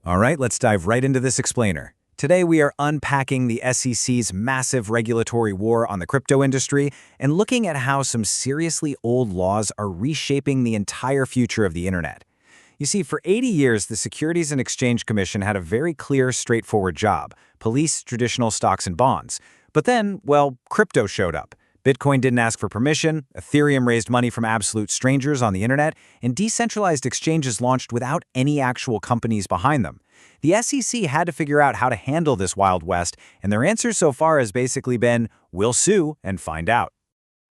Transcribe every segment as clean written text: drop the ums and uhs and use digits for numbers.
All right, let's dive right into this explainer. Today we are unpacking the SEC's massive regulatory war on the crypto industry and looking at how some seriously old laws are reshaping the entire future of the internet. You see, for 80 years, the Securities and Exchange Commission had a very clear, straightforward job: police traditional stocks and bonds. But then, well, crypto showed up. Bitcoin didn't ask for permission, Ethereum raised money from absolute strangers on the internet, and decentralized exchanges launched without any actual companies behind them. The SEC had to figure out how to handle this Wild West, and their answer so far has basically been, we'll sue and find out.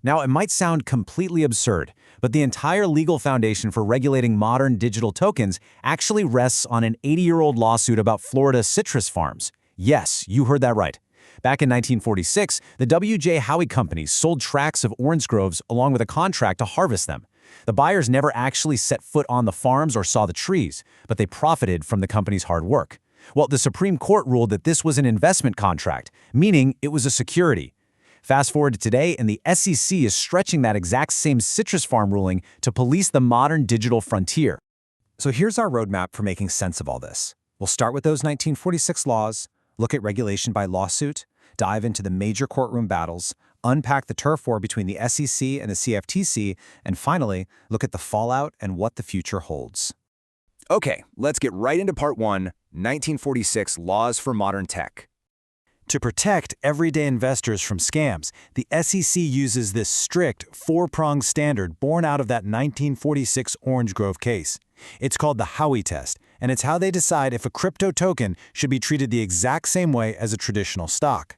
Now, it might sound completely absurd, but the entire legal foundation for regulating modern digital tokens actually rests on an 80-year-old lawsuit about Florida's citrus farms. Yes, you heard that right. Back in 1946, the W.J. Howey companies sold tracts of orange groves along with a contract to harvest them. The buyers never actually set foot on the farms or saw the trees, but they profited from the company's hard work. Well, the Supreme Court ruled that this was an investment contract, meaning it was a security. Fast forward to today, and the SEC is stretching that exact same citrus farm ruling to police the modern digital frontier. So here's our roadmap for making sense of all this. We'll start with those 1946 laws, look at regulation by lawsuit, dive into the major courtroom battles, unpack the turf war between the SEC and the CFTC, and finally, look at the fallout and what the future holds. Okay, let's get right into part 1, 1946 Laws for Modern Tech. To protect everyday investors from scams, the SEC uses this strict four-pronged standard born out of that 1946 Orange Grove case. It's called the Howey Test, and it's how they decide if a crypto token should be treated the exact same way as a traditional stock.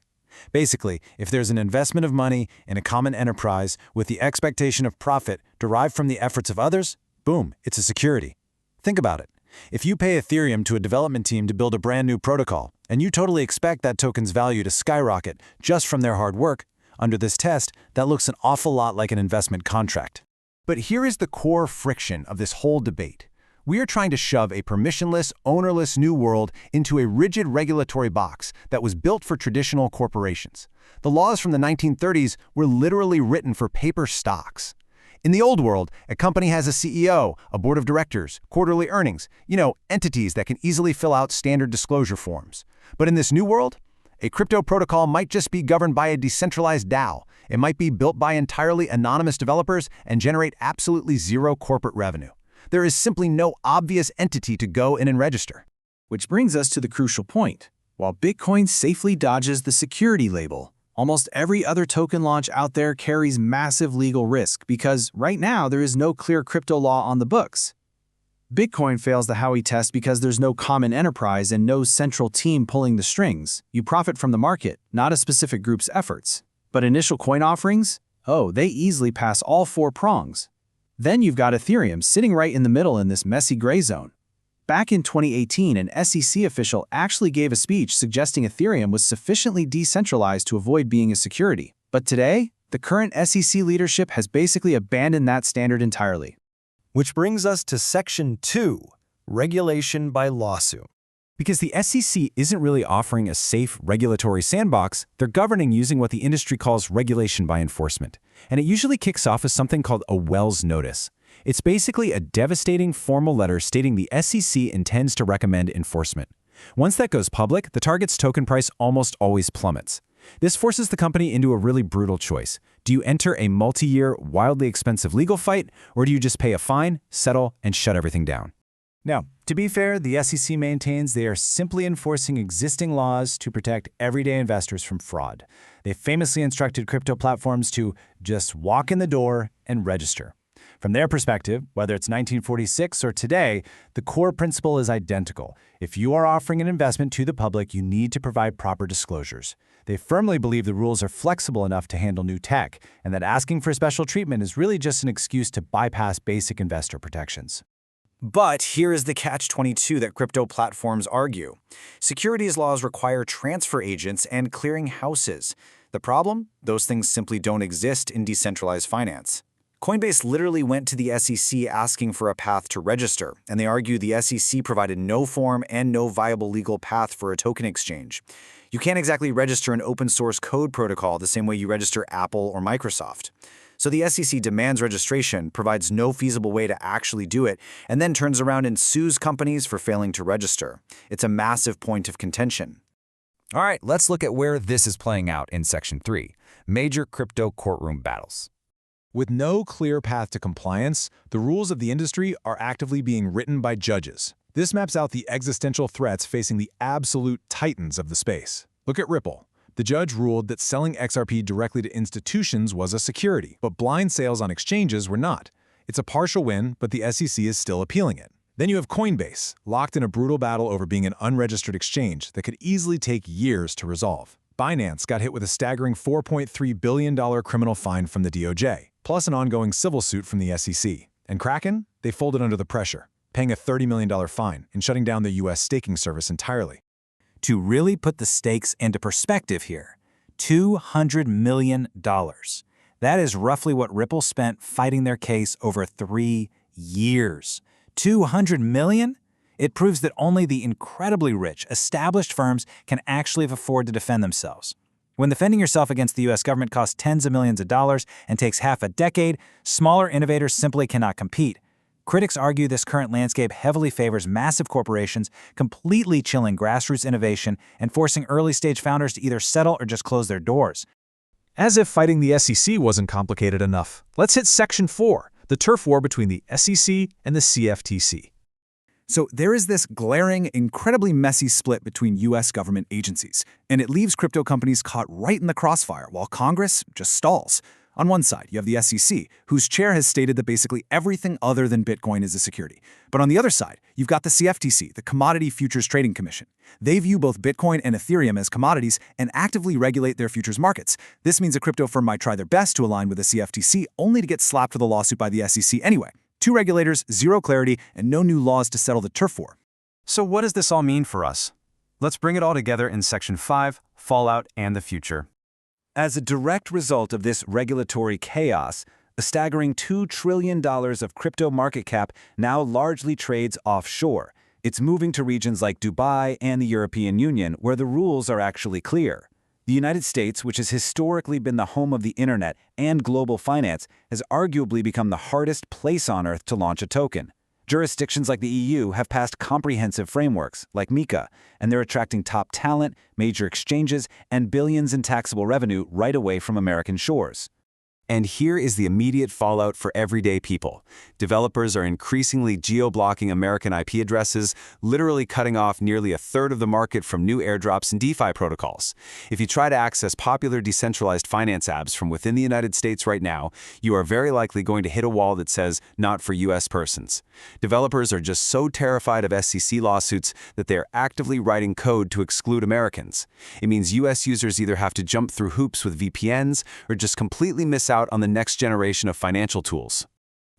Basically, if there's an investment of money in a common enterprise with the expectation of profit derived from the efforts of others, boom, it's a security. Think about it. If you pay Ethereum to a development team to build a brand new protocol, and you totally expect that token's value to skyrocket just from their hard work, under this test, that looks an awful lot like an investment contract. But here is the core friction of this whole debate. We are trying to shove a permissionless, ownerless new world into a rigid regulatory box that was built for traditional corporations. The laws from the 1930s were literally written for paper stocks. In the old world, a company has a CEO, a board of directors, quarterly earnings, entities that can easily fill out standard disclosure forms. But in this new world, a crypto protocol might just be governed by a decentralized DAO. It might be built by entirely anonymous developers and generate absolutely zero corporate revenue. There is simply no obvious entity to go in and register. Which brings us to the crucial point. While Bitcoin safely dodges the security label, almost every other token launch out there carries massive legal risk because right now there is no clear crypto law on the books. Bitcoin fails the Howey test because there's no common enterprise and no central team pulling the strings. You profit from the market, not a specific group's efforts. But initial coin offerings? Oh, they easily pass all four prongs. Then you've got Ethereum sitting right in the middle in this messy gray zone. Back in 2018, an SEC official actually gave a speech suggesting Ethereum was sufficiently decentralized to avoid being a security. But today, the current SEC leadership has basically abandoned that standard entirely. Which brings us to Section 2, Regulation by Lawsuit. Because the SEC isn't really offering a safe regulatory sandbox, they're governing using what the industry calls regulation by enforcement. And it usually kicks off as something called a Wells Notice. It's basically a devastating formal letter stating the SEC intends to recommend enforcement. Once that goes public, the target's token price almost always plummets. This forces the company into a really brutal choice. Do you enter a multi-year, wildly expensive legal fight, or do you just pay a fine, settle, and shut everything down? Now, to be fair, the SEC maintains they are simply enforcing existing laws to protect everyday investors from fraud. They famously instructed crypto platforms to just walk in the door and register. From their perspective, whether it's 1946 or today, the core principle is identical. If you are offering an investment to the public, you need to provide proper disclosures. They firmly believe the rules are flexible enough to handle new tech, and that asking for special treatment is really just an excuse to bypass basic investor protections. But here is the catch-22 that crypto platforms argue. Securities laws require transfer agents and clearing houses. The problem? Those things simply don't exist in decentralized finance. Coinbase literally went to the SEC asking for a path to register, and they argue the SEC provided no form and no viable legal path for a token exchange. You can't exactly register an open-source code protocol the same way you register Apple or Microsoft. So the SEC demands registration, provides no feasible way to actually do it, and then turns around and sues companies for failing to register. It's a massive point of contention. All right, let's look at where this is playing out in Section 3, Major Crypto Courtroom Battles. With no clear path to compliance, the rules of the industry are actively being written by judges. This maps out the existential threats facing the absolute titans of the space. Look at Ripple. The judge ruled that selling XRP directly to institutions was a security, but blind sales on exchanges were not. It's a partial win, but the SEC is still appealing it. Then you have Coinbase, locked in a brutal battle over being an unregistered exchange that could easily take years to resolve. Binance got hit with a staggering $4.3 billion criminal fine from the DOJ, plus an ongoing civil suit from the SEC. And Kraken? They folded under the pressure, paying a $30 million fine and shutting down the U.S. staking service entirely. To really put the stakes into perspective here, $200 million. That is roughly what Ripple spent fighting their case over 3 years. $200 million? It proves that only the incredibly rich, established firms can actually afford to defend themselves. When defending yourself against the U.S. government costs tens of millions of dollars and takes half a decade, smaller innovators simply cannot compete. Critics argue this current landscape heavily favors massive corporations, completely chilling grassroots innovation and forcing early-stage founders to either settle or just close their doors. As if fighting the SEC wasn't complicated enough, let's hit Section 4, the turf war between the SEC and the CFTC. So there is this glaring, incredibly messy split between U.S. government agencies, and it leaves crypto companies caught right in the crossfire while Congress just stalls. On one side, you have the SEC, whose chair has stated that basically everything other than Bitcoin is a security. But on the other side, you've got the CFTC, the Commodity Futures Trading Commission. They view both Bitcoin and Ethereum as commodities and actively regulate their futures markets. This means a crypto firm might try their best to align with the CFTC, only to get slapped with a lawsuit by the SEC anyway. 2 regulators, 0 clarity, and no new laws to settle the turf war. So what does this all mean for us? Let's bring it all together in Section 5, Fallout and the Future. As a direct result of this regulatory chaos, a staggering $2 trillion of crypto market cap now largely trades offshore. It's moving to regions like Dubai and the European Union, where the rules are actually clear. The United States, which has historically been the home of the internet and global finance, has arguably become the hardest place on earth to launch a token. Jurisdictions like the EU have passed comprehensive frameworks, like MiCA, and they're attracting top talent, major exchanges, and billions in taxable revenue right away from American shores. And here is the immediate fallout for everyday people. Developers are increasingly geo-blocking American IP addresses, literally cutting off nearly a third of the market from new airdrops and DeFi protocols. If you try to access popular decentralized finance apps from within the United States right now, you are very likely going to hit a wall that says, "Not for U.S. persons." Developers are just so terrified of SEC lawsuits that they are actively writing code to exclude Americans. It means U.S. users either have to jump through hoops with VPNs or just completely miss out on the next generation of financial tools.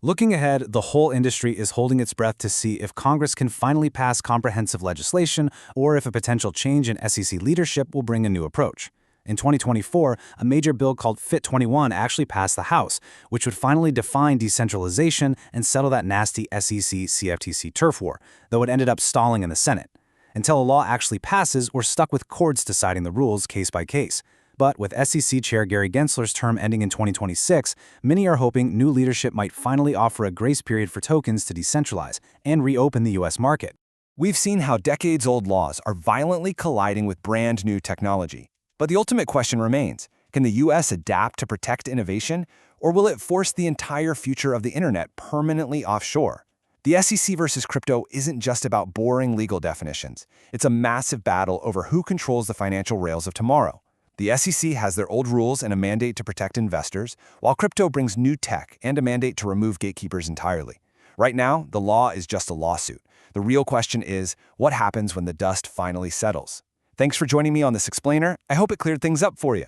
Looking ahead, the whole industry is holding its breath to see if Congress can finally pass comprehensive legislation or if a potential change in SEC leadership will bring a new approach. In 2024, a major bill called FIT21 actually passed the House, which would finally define decentralization and settle that nasty SEC-CFTC turf war, though it ended up stalling in the Senate. Until a law actually passes, we're stuck with courts deciding the rules case by case. But with SEC Chair Gary Gensler's term ending in 2026, many are hoping new leadership might finally offer a grace period for tokens to decentralize and reopen the U.S. market. We've seen how decades-old laws are violently colliding with brand-new technology. But the ultimate question remains, can the U.S. adapt to protect innovation, or will it force the entire future of the internet permanently offshore? The SEC versus crypto isn't just about boring legal definitions. It's a massive battle over who controls the financial rails of tomorrow. The SEC has their old rules and a mandate to protect investors, while crypto brings new tech and a mandate to remove gatekeepers entirely. Right now, the law is just a lawsuit. The real question is, what happens when the dust finally settles? Thanks for joining me on this explainer. I hope it cleared things up for you.